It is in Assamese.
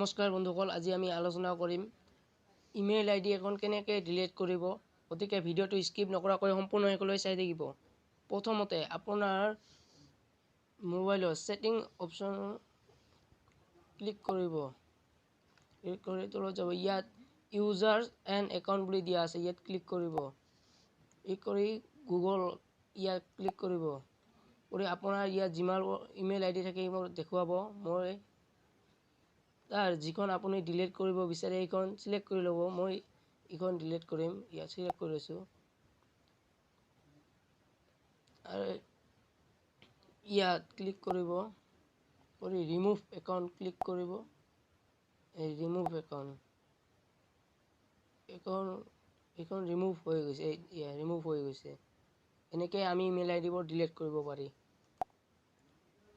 নমস্কাৰ বন্ধুসকল, আজি আমি আলোচনা কৰিম ইমেইল আইডি এখন কেনেকৈ ডিলিট কৰিব। গতিকে ভিডিঅ'টো স্কিপ নকৰাকৈ সম্পূৰ্ণ শেষলৈ চাই থাকিব। প্ৰথমতে আপোনাৰ মোবাইলৰ ছেটিং অপশ্যন ক্লিক কৰিব। ক্লিক কৰি তলত যাব, ইয়াত ইউজাৰ্ছ এণ্ড একাউণ্ট বুলি দিয়া আছে, ইয়াত ক্লিক কৰিব। ক্লিক কৰি গুগল ইয়াত ক্লিক কৰিব। কৰি আপোনাৰ ইয়াত যিমান ইমেইল আইডি থাকে সেইবোৰ দেখুৱাব। মই তাৰ যিখন আপুনি ডিলিট কৰিব বিচাৰে এইখন চিলেক্ট কৰি ল'ব। মই এইখন ডিলিট কৰিম, ইয়াত চিলেক্ট কৰি লৈছোঁ। আৰু ইয়াত ক্লিক কৰিব কৰি ৰিমুভ একাউণ্ট ক্লিক কৰিব। এই ৰিমুভ একাউণ্ট এইখন ৰিমুভ হৈ গৈছে, ৰিমুভ হৈ গৈছে। এনেকৈ আমি ইমেইল আইডিবোৰ ডিলিট কৰিব পাৰি।